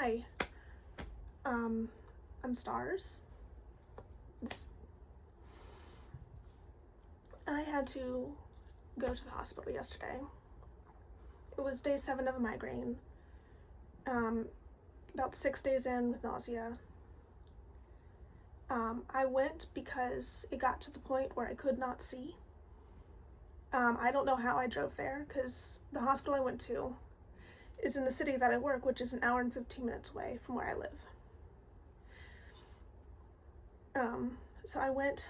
Hi, I'm Stars. I had to go to the hospital yesterday. It was day 7 of a migraine. About 6 days in with nausea. I went because it got to the point where I could not see. I don't know how I drove there because the hospital I went to is in the city that I work, which is an hour and 15 minutes away from where I live. So I went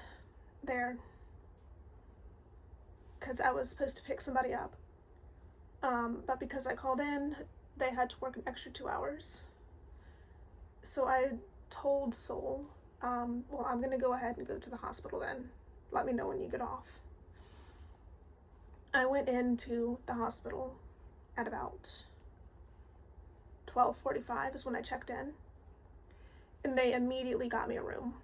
there because I was supposed to pick somebody up. But because I called in, they had to work an extra 2 hours. So I told Soul, well, I'm gonna go ahead and go to the hospital then. Let me know when you get off. I went into the hospital at about 12:45 is when I checked in, and they immediately got me a room.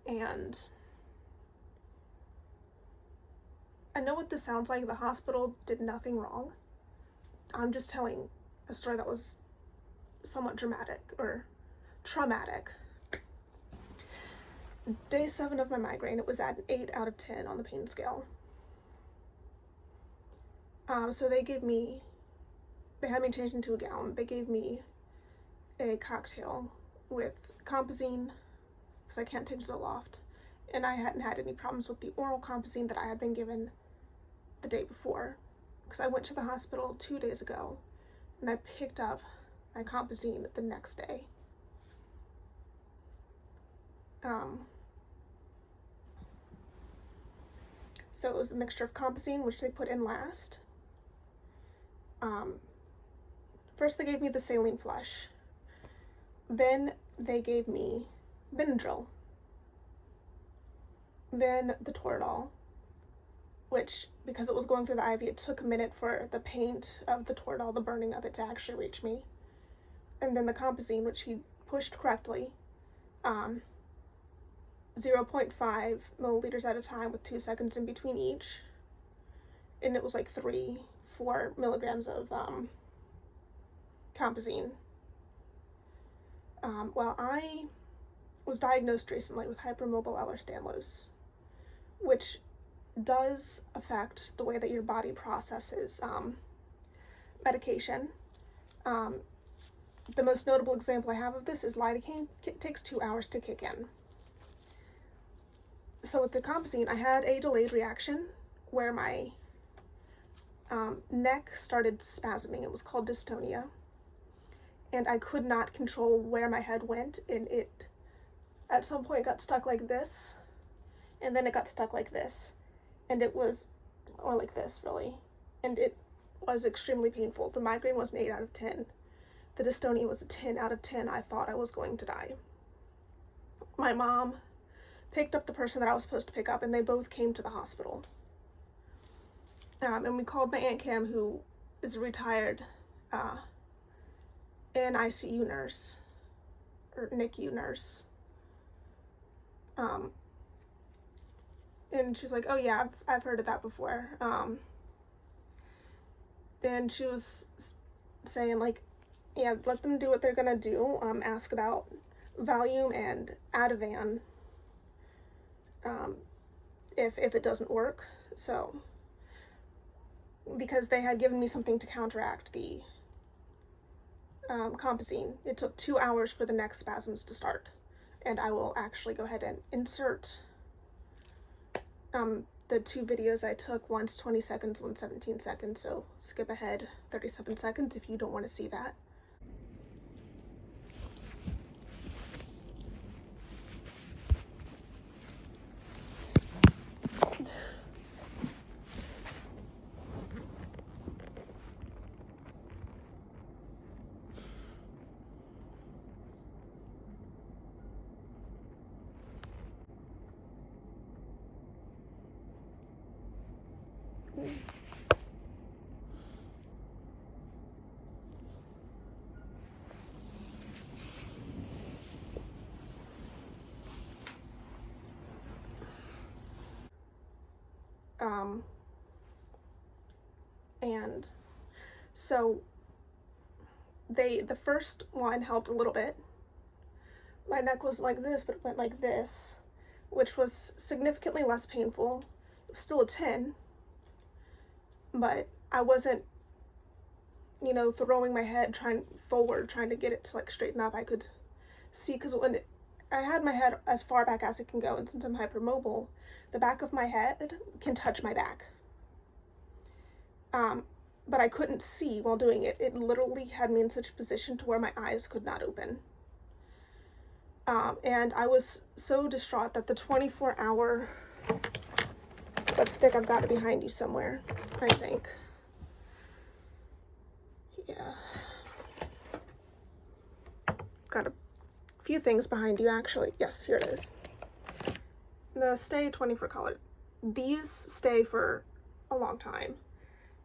And I know what this sounds like. The hospital did nothing wrong. I'm just telling a story that was somewhat dramatic or traumatic. Day 7 of my migraine, it was at an 8 out of 10 on the pain scale. So they had me changed into a gown. They gave me a cocktail with compazine, because I can't take Zoloft, and I hadn't had any problems with the oral compazine that I had been given the day before, because I went to the hospital 2 days ago, and I picked up my compazine the next day. So it was a mixture of compazine, which they put in last. First they gave me the saline flush. Then they gave me Benadryl. Then the Toradol, which, because it was going through the IV, it took a minute for the paint of the Toradol, the burning of it, to actually reach me. And then the compazine, which he pushed correctly, 0.5 milliliters at a time with 2 seconds in between each. And it was like 3-4 milligrams of compazine. Well, I was diagnosed recently with hypermobile Ehlers-Danlos, which does affect the way that your body processes medication. The most notable example I have of this is lidocaine. It takes 2 hours to kick in. So with the compazine, I had a delayed reaction where my neck started spasming. It was called dystonia. And I could not control where my head went, and it, at some point, got stuck like this, and then it got stuck like this, and it was, or like this, really, and it was extremely painful. The migraine was an 8 out of 10. The dystonia was a 10 out of 10. I thought I was going to die. My mom picked up the person that I was supposed to pick up, and they both came to the hospital. And we called my Aunt Kim, who is a retired an ICU nurse, or NICU nurse. And she's like, oh yeah, I've heard of that before. And she was saying, like, yeah, let them do what they're gonna do. Ask about Valium and Ativan, if it doesn't work. So, because they had given me something to counteract the compazine, it took 2 hours for the neck spasms to start. And I will actually go ahead and insert the 2 videos I took, one's 20 seconds, one's 17 seconds, so skip ahead 37 seconds if you don't want to see that. And so the first one helped a little bit. My neck was like this, but it went like this, which was significantly less painful. It was still a 10, but I wasn't, throwing my head trying to get it to like straighten up. I could see, because when I had my head as far back as it can go, and since I'm hypermobile, the back of my head can touch my back. But I couldn't see while doing it. It literally had me in such a position to where my eyes could not open. And I was so distraught that the 24-hour lipstick, I've got it behind you somewhere, I think. Yeah. Got a few things behind you, actually. Yes, here it is. The Stay 24 color. These stay for a long time.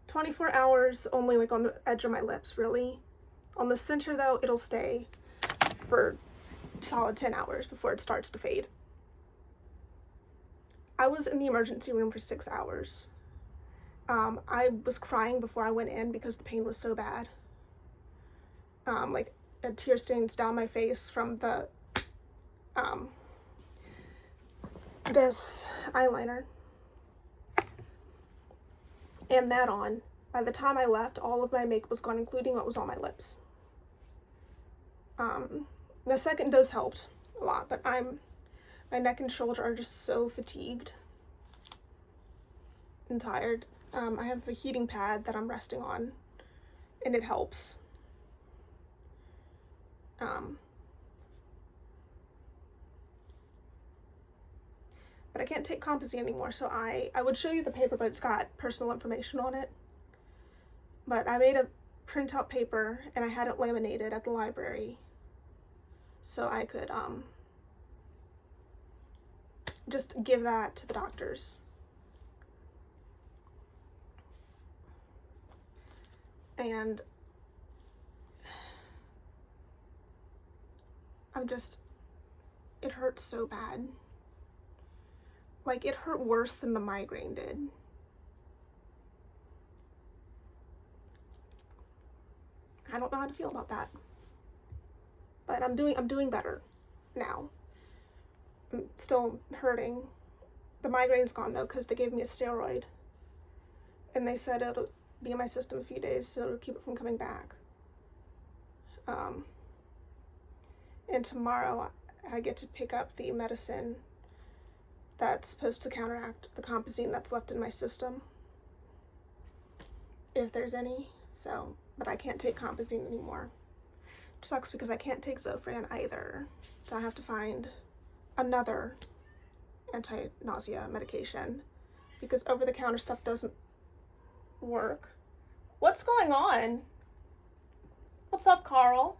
24 hours only like on the edge of my lips, really. On the center though, it'll stay for solid 10 hours before it starts to fade. I was in the emergency room for 6 hours. I was crying before I went in because the pain was so bad. Like tear stains down my face from the this eyeliner. And that on. By the time I left, all of my makeup was gone, including what was on my lips. The second dose helped a lot, but my neck and shoulder are just so fatigued and tired. I have a heating pad that I'm resting on, and it helps. But I can't take compazine anymore, so I would show you the paper, but it's got personal information on it. But I made a printout paper, and I had it laminated at the library, so I could just give that to the doctors. And it hurts so bad. Like, it hurt worse than the migraine did. I don't know how to feel about that. But I'm doing better now. I'm still hurting. The migraine's gone though, because they gave me a steroid. And they said it'll be in my system a few days, so it'll keep it from coming back. And tomorrow I get to pick up the medicine that's supposed to counteract the compazine that's left in my system, if there's any. So, but I can't take compazine anymore. It sucks because I can't take Zofran either. So I have to find another anti-nausea medication because over-the-counter stuff doesn't work. What's going on? What's up, Carl?